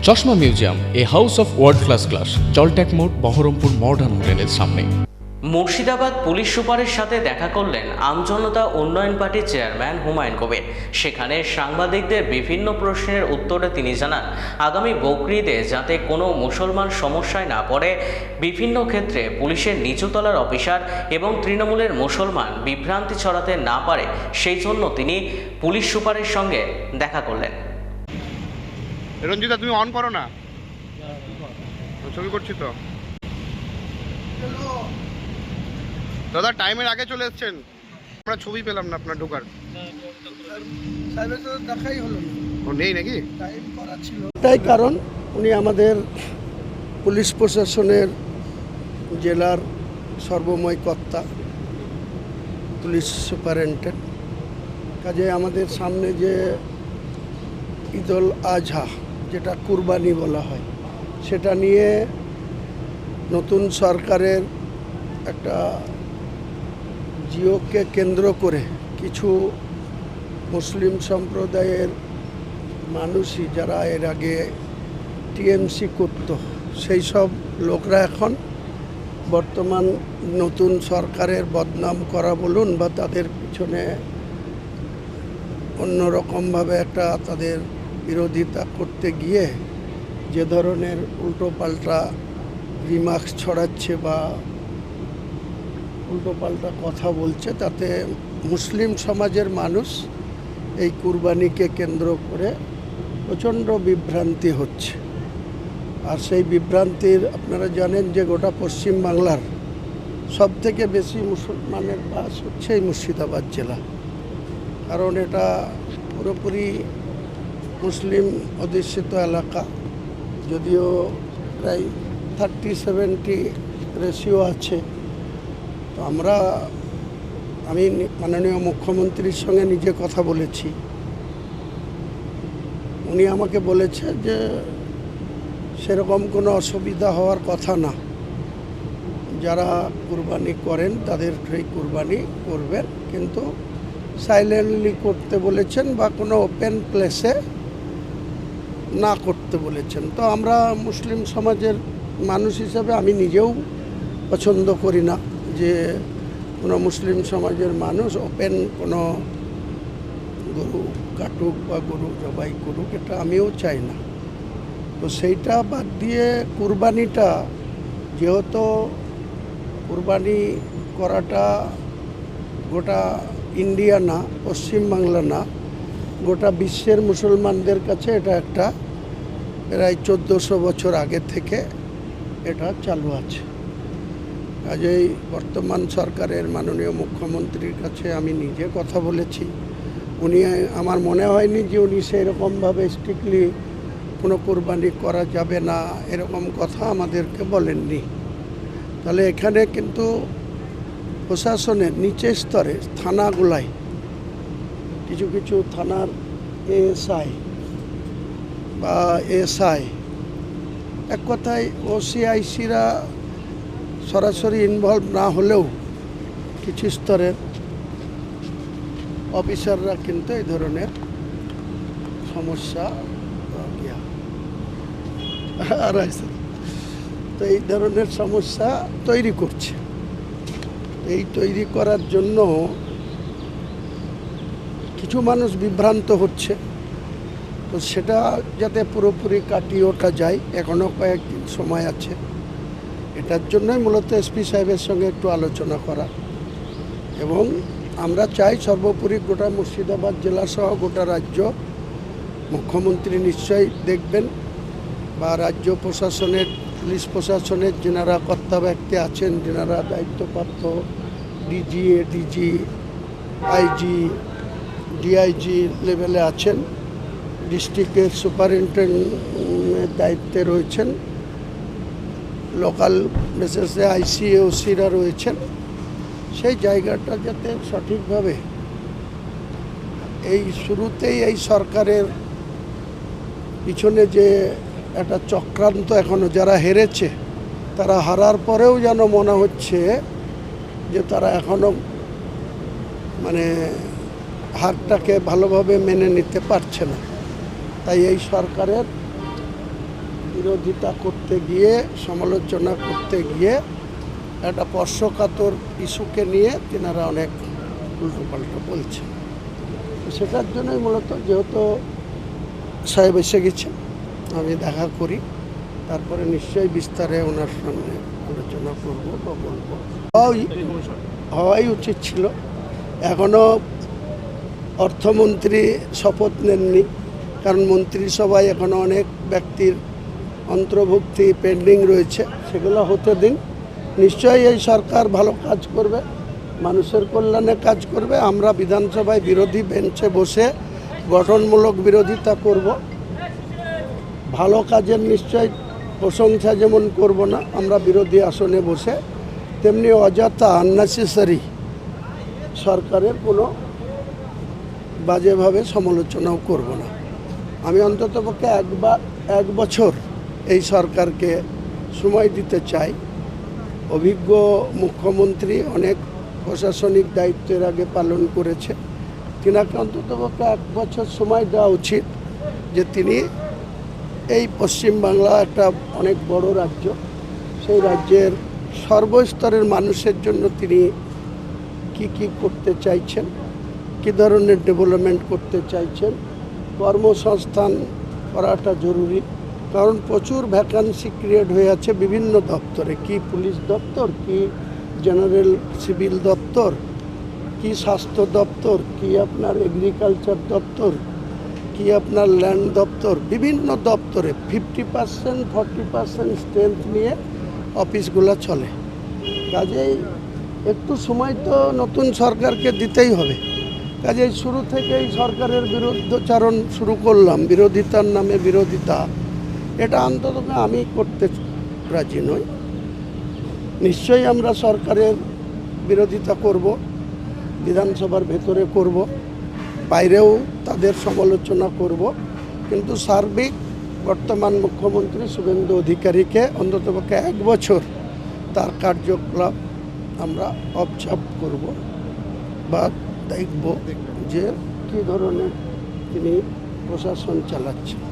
চশমা museum, a house of world class, জলট্যাক মোড়, বহরমপুর মডার্ন হোটেলের সামনে। মুর্শিদাবাদ পুলিশ সুপারের সাথে দেখা করলেন আমজনতা উন্নয়ন পার্টির চেয়ারম্যান হুমায়ুন কবির। সেখানে সাংবাদিকদের বিভিন্ন প্রশ্নের উত্তরে তিনি জানান, আগামী বকরিদে যাতে কোনো মুসলমান সমস্যায় না পড়ে, বিভিন্ন ক্ষেত্রে পুলিশের নিচুতলার অফিসার এবং তৃণমূলের মুসলমান বিভ্রান্তি ছড়াতে না পারে, সেই জন্য তিনি পুলিশ সুপারের সঙ্গে দেখা করলেন। রঞ্জিতা, তুমি অন করো না, ছবি করছি তো। দাদা, টাইমের আগে চলে এসেছেন, আমরা ছবি পেলাম না আপনার ঢোকার। দেখাই হলো না, ও নেই নাকি? টাইম করা ছিল। তাই কারণ উনি আমাদের পুলিশ প্রশাসনের জেলার সর্বময় কর্তা, পুলিশ সুপারিনটেন্ডেন্ট। কাজে আমাদের সামনে যে ঈদুল আজহা, যেটা কুরবানি বলা হয়, সেটা নিয়ে নতুন সরকারের একটা জিওকে কেন্দ্র করে কিছু মুসলিম সম্প্রদায়ের মানুষই, যারা এর আগে টিএমসি করত, সেই সব লোকরা এখন বর্তমান নতুন সরকারের বদনাম করা বলুন বা তাদের পিছনে অন্যরকমভাবে একটা তাদের বিরোধিতা করতে গিয়ে যে ধরনের উল্টোপাল্টা রিমার্কস ছড়াচ্ছে বা উল্টোপাল্টা কথা বলছে, তাতে মুসলিম সমাজের মানুষ এই কুরবানিকে কেন্দ্র করে প্রচণ্ড বিভ্রান্তি হচ্ছে। আর সেই বিভ্রান্তির আপনারা জানেন যে গোটা পশ্চিম বাংলার সবথেকে বেশি মুসলমানের বাস হচ্ছে এই মুর্শিদাবাদ জেলা। কারণ এটা পুরোপুরি মুসলিম অধ্যুষিত এলাকা, যদিও প্রায় 30-70 রেশিও আছে। তো আমি মাননীয় মুখ্যমন্ত্রীর সঙ্গে নিজে কথা বলেছি। উনি আমাকে বলেছে যে সেরকম কোনো অসুবিধা হওয়ার কথা না, যারা কুরবানি করেন তাদেরকেই কুরবানি করবেন, কিন্তু সাইলেন্টলি করতে বলেছেন বা কোনো ওপেন প্লেসে না করতে বলেছেন। তো আমরা মুসলিম সমাজের মানুষ হিসাবে আমি নিজেও পছন্দ করি না যে কোনো মুসলিম সমাজের মানুষ ওপেন কোনো গরু কাটুক বা গরু জবাই করুক, এটা আমিও চাই না। তো সেইটা বাদ দিয়ে কুরবানিটা, যেহেতু কুরবানি করাটা গোটা ইন্ডিয়া না, পশ্চিমবাংলা না, গোটা বিশ্বের মুসলমানদের কাছে এটা একটা প্রায় 1400 বছর আগে থেকে এটা চালু আছে। কাজেই বর্তমান সরকারের মাননীয় মুখ্যমন্ত্রীর কাছে আমি নিজে কথা বলেছি। উনি, আমার মনে হয়নি যে উনি সেরকমভাবে স্ট্রিক্টলি কোনো কুরবানি করা যাবে না এরকম কথা আমাদেরকে বলেননি। তাহলে এখানে কিন্তু প্রশাসনের নিচের স্তরে থানাগুলাই, কিছু কিছু থানার এএসআই বা এসআই, এক কথায় ওসিআইসিরা সরাসরি ইনভলভ না হলেও কিছু স্তরের অফিসাররা কিন্তু এই ধরনের সমস্যা তো এই ধরনের সমস্যা তৈরি করছে। এই তৈরি করার জন্য কিছু মানুষ বিভ্রান্ত হচ্ছে। তো সেটা যাতে পুরোপুরি কাটিয়ে ওঠা যায়, এখনও কয়েকদিন সময় আছে। এটার জন্যই মূলত এসপি সাহেবের সঙ্গে একটু আলোচনা করা, এবং আমরা চাই সর্বোপরি গোটা মুর্শিদাবাদ জেলাসহ গোটা রাজ্য, মুখ্যমন্ত্রী নিশ্চয়ই দেখবেন বা রাজ্য প্রশাসনের, পুলিশ প্রশাসনের যেনারা কর্তা ব্যক্তি আছেন, যেনারা দায়িত্বপ্রাপ্ত ডিজি, এডিজি, আইজি, ডিআইজি লেভেলে আছেন, ডিস্ট্রিক্টের সুপারিনটেন্ডেন্টের দায়িত্বে রয়েছেন, লোকাল বেসিসে আইসি, ওসিরা রয়েছেন, সেই জায়গাটা যাতে সঠিকভাবে এই শুরুতেই এই সরকারের পিছনে যে একটা চক্রান্ত, এখনও যারা হেরেছে তারা হারার পরেও যেন মনে হচ্ছে যে তারা এখনও মানে হারটাকে ভালোভাবে মেনে নিতে পারছে না। তাই এই সরকারের বিরোধিতা করতে গিয়ে, সমালোচনা করতে গিয়ে একটা স্পর্শকাতর ইস্যুকে নিয়ে তেনারা অনেক উল্টোপাল্টা বলছেন। তো সেটার জন্যই মূলত, যেহেতু সাহেব এসে গেছেন, আমি দেখা করি, তারপরে নিশ্চয়ই বিস্তারে ওনার সামনে আলোচনা করবো বা বলবো। হওয়াই উচিত ছিল। এখনও অর্থমন্ত্রী শপথ নেননি, কারণ মন্ত্রিসভায় এখনও অনেক ব্যক্তির অন্তর্ভুক্তি পেন্ডিং রয়েছে, সেগুলো হতে দিন। নিশ্চয়ই এই সরকার ভালো কাজ করবে, মানুষের কল্যাণে কাজ করবে। আমরা বিধানসভায় বিরোধী বেঞ্চে বসে গঠনমূলক বিরোধিতা করব। ভালো কাজের নিশ্চয় প্রশংসা যেমন করব না আমরা বিরোধী আসনে বসে, তেমনি অযথা আননেসেসারি সরকারের কোনো বাজেভাবে সমালোচনাও করব না। আমি অন্ততপক্ষে এক বছর এই সরকারকে সময় দিতে চাই। অভিজ্ঞ মুখ্যমন্ত্রী অনেক প্রশাসনিক দায়িত্বের আগে পালন করেছে, তিনাকে অন্ততপক্ষে এক বছর সময় দেওয়া উচিত, যে তিনি এই পশ্চিমবাংলা একটা অনেক বড় রাজ্য, সেই রাজ্যের সর্বস্তরের মানুষের জন্য তিনি কি করতে চাইছেন, কী ধরনের ডেভেলপমেন্ট করতে চাইছেন। কর্মসংস্থান করাটা জরুরি, কারণ প্রচুর ভ্যাকান্সি ক্রিয়েট হয়ে আছে বিভিন্ন দপ্তরে, কি পুলিশ দপ্তর, কি জেনারেল সিভিল দপ্তর, কি স্বাস্থ্য দপ্তর, কি আপনার এগ্রিকালচার দপ্তর, কি আপনার ল্যান্ড দপ্তর, বিভিন্ন দপ্তরে 50% 40% স্ট্রেংথ নিয়ে অফিসগুলো চলে। কাজেই একটু সময় তো নতুন সরকারকে দিতেই হবে। কাজেই শুরু থেকেই সরকারের বিরুদ্ধচারণ শুরু করলাম, বিরোধিতার নামে বিরোধিতা, এটা অন্তত আমি করতে রাজি নই। নিশ্চয়ই আমরা সরকারের বিরোধিতা করব, বিধানসভার ভেতরে করব, বাইরেও তাদের সমালোচনা করব, কিন্তু সার্বিক বর্তমান মুখ্যমন্ত্রী শুভেন্দু অধিকারীকে অন্ততপক্ষে এক বছর তার কার্যকলাপ আমরা অবজার্ভ করব বা দেখব যে কী ধরনের তিনি প্রশাসন চালাচ্ছেন।